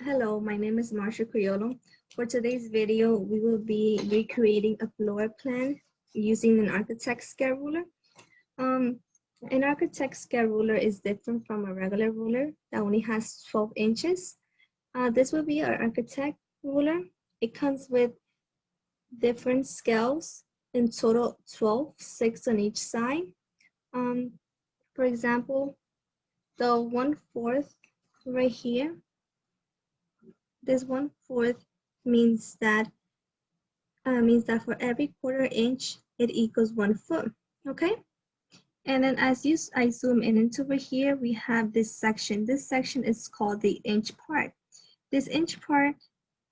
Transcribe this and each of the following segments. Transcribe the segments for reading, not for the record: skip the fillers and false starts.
Hello, my name is Marsha Criollo. For today's video, we will be recreating a floor plan using an architect scale ruler. Um, an architect scale ruler is different from a regular ruler that only has 12 inches. This will be our architect ruler. It comes with different scales, in total 12, 6 on each side. Um, for example, the 1/4 right here, this 1/4 means that for every 1/4 inch, it equals 1 foot, okay? And then I zoom in into over here, we have this section. This section is called the inch part. This inch part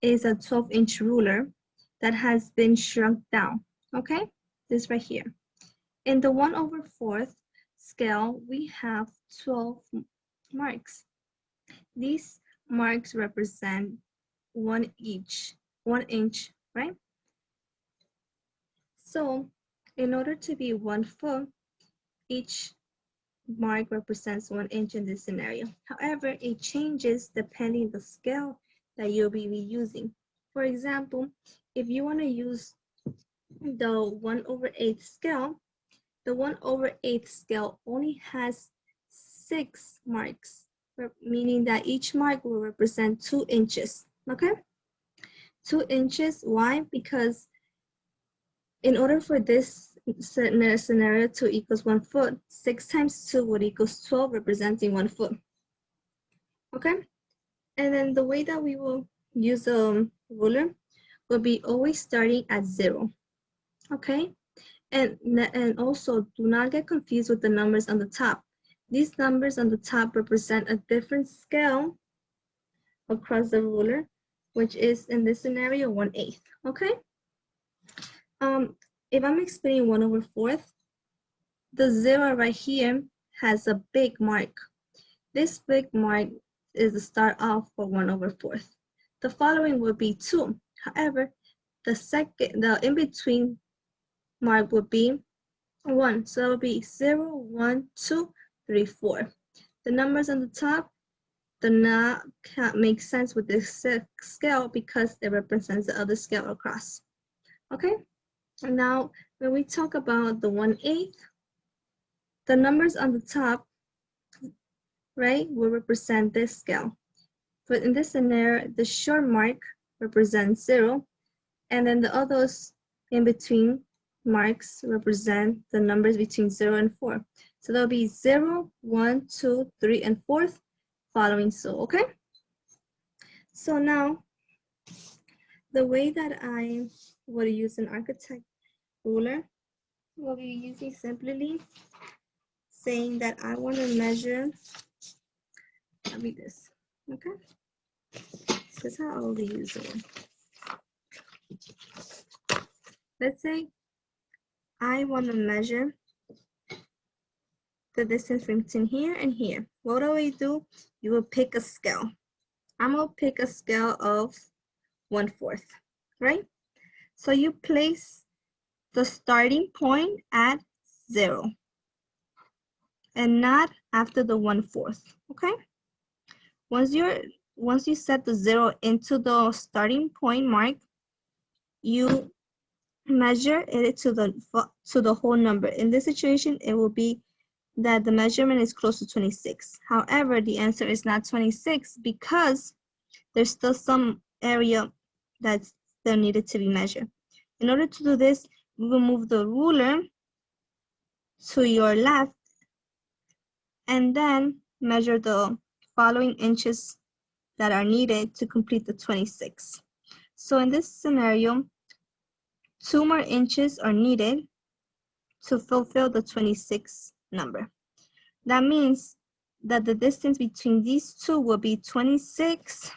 is a 12-inch ruler that has been shrunk down, okay? This right here. In the 1/4 scale, we have 12 marks. These marks represent 1 inch, right? So in order to be 1 foot, each mark represents 1 inch in this scenario. However, it changes depending the scale that you'll be using. For example, if you want to use the 1/8 scale, the 1/8 scale only has 6 marks, meaning that each mark will represent 2 inches, okay? 2 inches, why? Because in order for this scenario to equals 1 foot, 6 times 2 would equals 12, representing 1 foot. Okay? And then the way that we will use a ruler will be always starting at 0. Okay? And also do not get confused with the numbers on the top. These numbers on the top represent a different scale across the ruler, which is in this scenario 1/8. Okay? If I'm explaining 1/4, the 0 right here has a big mark. This big mark is the start off for 1/4. The following will be 2. However, the in-between mark would be 1. So it will be 0, 1, 2, 3, 4. The numbers on the top do not make sense with this scale because it represents the other scale across. Okay? And now, when we talk about the 1/8, the numbers on the top, right, will represent this scale. But in this scenario, the short mark represents 0, and then the others in between marks represent the numbers between 0 and 4. So there'll be 0, 1, 2, 3, and 4, following so, okay? So now, the way that I would use an architect ruler will be using simply saying that I want to measure, I'll read this, okay? This is how I'll be using it. Let's say I want to measure the distance between here and here. What do I do? You will pick a scale. I'm going to pick a scale of 1/4, right? So you place the starting point at 0 and not after the 1/4, okay? Once you set the 0 into the starting point mark, you measure it to the whole number. In this situation, it will be that the measurement is close to 26. However, the answer is not 26 because there's still some area that's still needed to be measured. In order to do this, we will move the ruler to your left and then measure the following inches that are needed to complete the 26. So in this scenario, 2 more inches are needed to fulfill the 26 number. That means that the distance between these two will be 26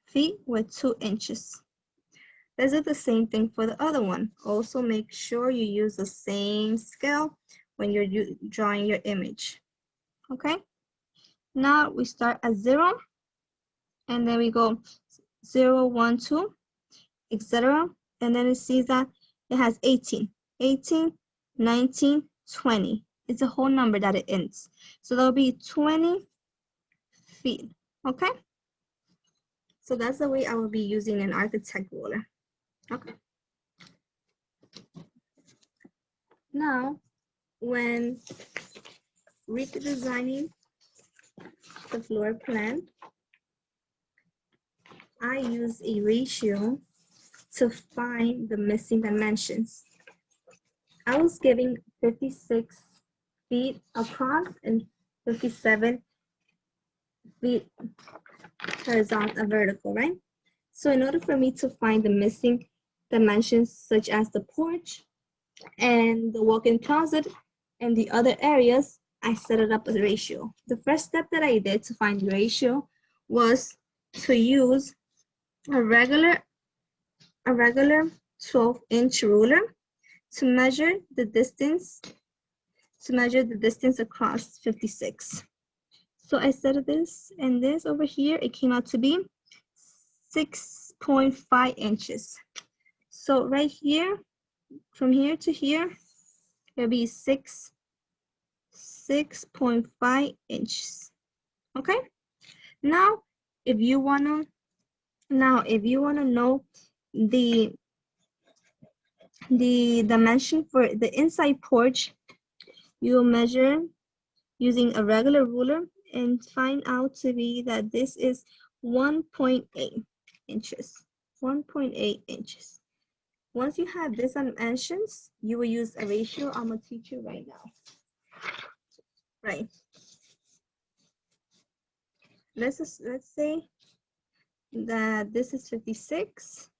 feet with 2 inches. Let's do the same thing for the other one. Also make sure you use the same scale when you're drawing your image, okay? Now we start at 0, and then we go 0, 1, 2, etc. And then it sees that it has 18, 19, 20. It's a whole number that it ends. So there'll be 20 feet Okay? So that's the way I will be using an architect ruler. Okay. Now, when redesigning the floor plan, I use a ratio to find the missing dimensions. I was giving 56 feet across and 57 feet horizontal and vertical, right? So in order for me to find the missing dimensions, such as the porch and the walk-in closet and the other areas, I set it up as a ratio. The first step that I did to find the ratio was to use a regular 12-inch ruler to measure the distance across 56. So I set this and this over here, it came out to be 6.5 inches. So right here, from here to here, it'll be 6.5 inches. Okay. Now, if you wanna know the dimension for the inside porch, you will measure using a regular ruler and find out to be that this is 1.8 inches. 1.8 inches. Once you have these dimensions, you will use a ratio I'm gonna teach you right now. Right. Let's say that this is 56.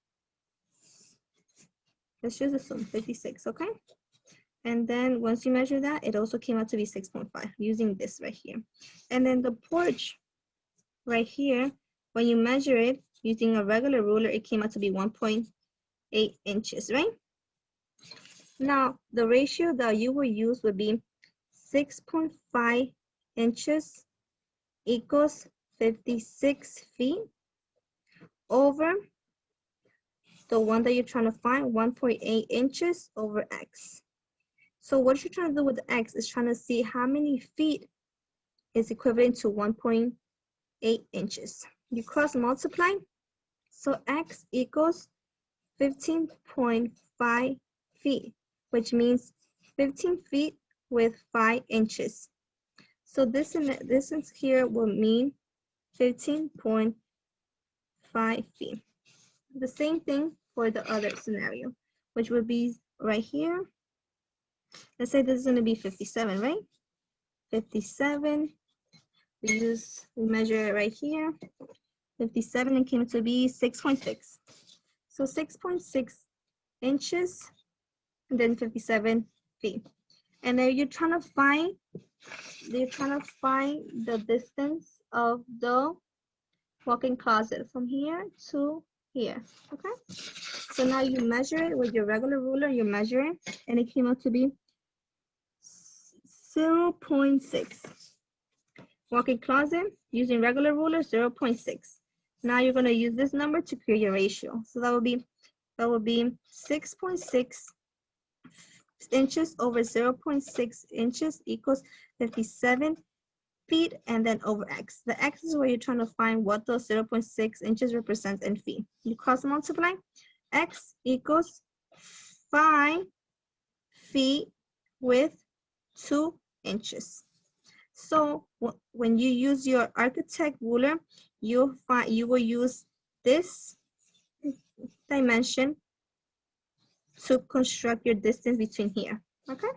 Let's just assume 56, okay? And then once you measure that, it also came out to be 6.5 using this right here. And then the porch right here, when you measure it using a regular ruler, it came out to be 1.8 inches, right? Now, the ratio that you will use would be 6.5 inches equals 56 feet over the one that you're trying to find, 1.8 inches over x. So what you're trying to do with the x is trying to see how many feet is equivalent to 1.8 inches. You cross multiply, so x equals 15.5 feet, which means 15 feet with 5 inches. So this here will mean 15.5 feet. The same thing for the other scenario, which would be right here. Let's say this is going to be 57, right? 57. We measure it right here. 57 and came to be 6.6. So 6.6 inches and then 57 feet. And then you're trying to find the distance of the walk-in closet from here to here. Okay. So now you measure it with your regular ruler, you measure it, and it came out to be 0.6. Walk-in closet, using regular ruler, 0.6. Now you're going to use this number to create your ratio. So that would be 6.6 inches over 0.6 inches equals 57 feet, and then over x. The x is where you're trying to find what those 0.6 inches represents in feet. You cross multiply, x equals 5 feet with 2 inches. So when you use your architect ruler, you will use this dimension to construct your distance between here. Okay.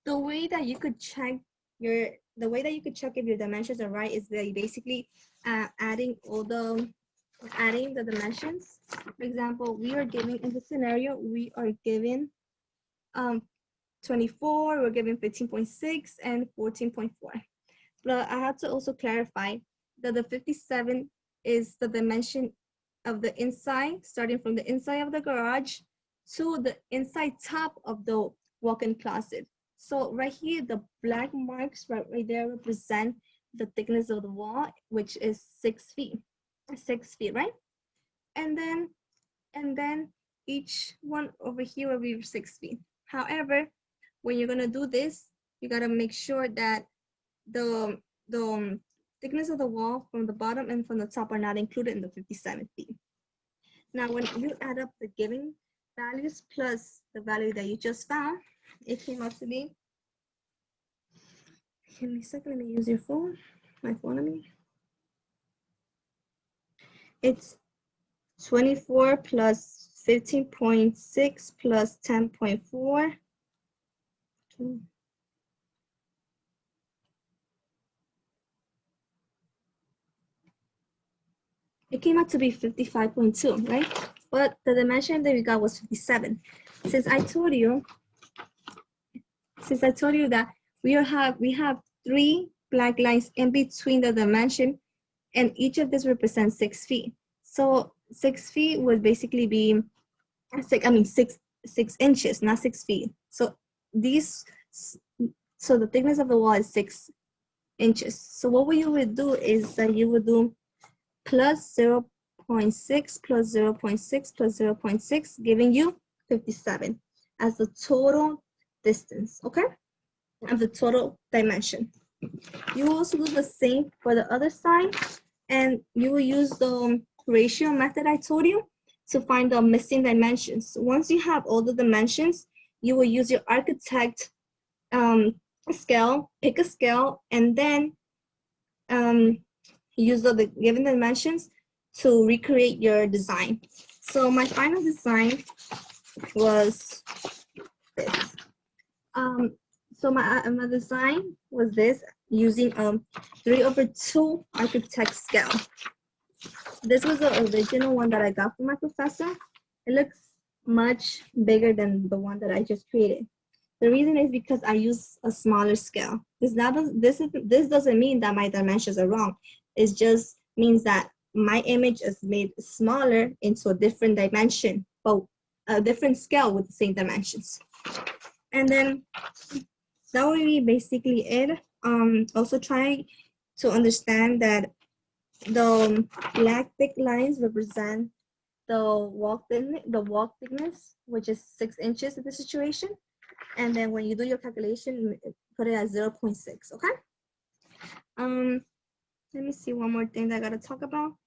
The way that you could check if your dimensions are right is that you basically adding the dimensions. For example, we are given in the scenario, we are given 24, we're given 15.6 and 14.4. But I have to also clarify that the 57 is the dimension of the inside, starting from the inside of the garage to the inside top of the walk-in closet. So right here, the black marks right there represent the thickness of the wall, which is 6 feet. 6 feet, right? And then each one over here will be 6 feet. However, when you're gonna do this, you gotta make sure that the thickness of the wall from the bottom and from the top are not included in the 57 feet. Now, when you add up the given values plus the value that you just found, it came out to be, give me a second, let me use your phone, my phone on me. It's 24 plus 15.6 plus 10.4. It came out to be 55.2, right? But the dimension that we got was 57. Since I told you that we have 3 black lines in between the dimension, and each of this represents 6 feet. So 6 feet would basically be 6 inches, not 6 feet. So the thickness of the wall is 6 inches. So what you would do is that you would do plus 0.6 plus 0.6 plus 0.6, giving you 57 as the total distance, okay? Of the total dimension. You will also do the same for the other side, and you will use the ratio method I told you to find the missing dimensions. Once you have all the dimensions, you will use your architect scale, pick a scale, and then use the given dimensions to recreate your design. So my final design was this. So my design was this, using 3/2 architect scale. This was the original one that I got from my professor. It looks much bigger than the one that I just created. The reason is because I use a smaller scale. This doesn't mean that my dimensions are wrong. It just means that my image is made smaller into a different dimension, but a different scale with the same dimensions. And then that will be basically it. Also try to understand that the black thick lines represent the wall thickness, which is 6 inches in this situation. And then when you do your calculation, put it at 0.6, okay? Let me see one more thing that I gotta talk about.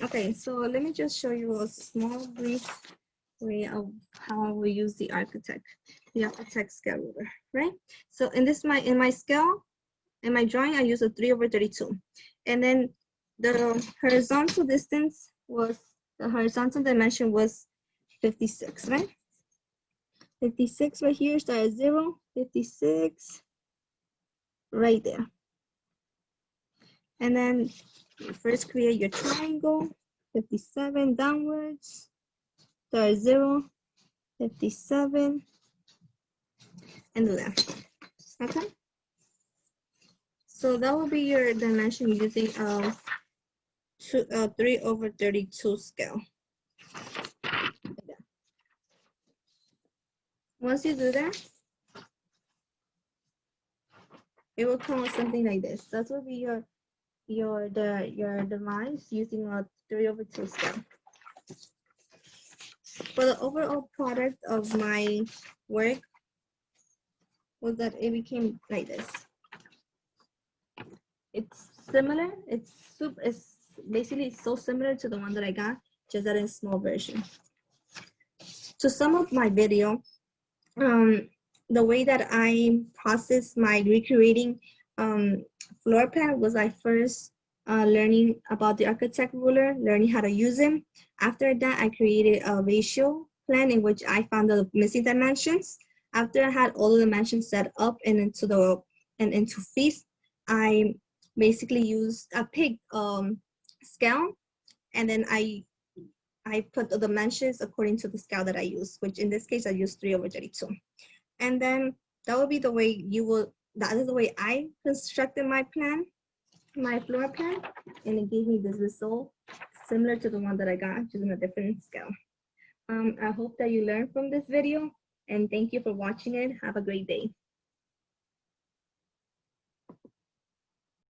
Okay, so let me just show you a small brief way of how we use the architect scale ruler, right? So in my scale, in my drawing, I use a 3/32. And then the horizontal distance was, the horizontal dimension was 56, right? 56 right here, start at 0, 56 right there. And then you first create your triangle, 57 downwards, start at 0, 57, and the left. Okay? So that will be your dimension using a 3/32 scale. Once you do that, it will come out something like this. That will be your device using a 3/2 scale. For the overall product of my work was that it became like this. It's similar. It's basically so similar to the one that I got, just that in small version. To sum up my video, the way that I processed my recreating floor plan was I first learning about the architect ruler, learning how to use it. After that, I created a ratio plan in which I found the missing dimensions. After I had all the dimensions set up and into feet, I basically used a pig scale, and then I put the dimensions according to the scale that I use, which in this case I used 3/32. And then that would be the way that is the way I constructed my plan, my floor plan, and it gave me this result similar to the one that I got, just in a different scale. I hope that you learned from this video, and thank you for watching it. Have a great day.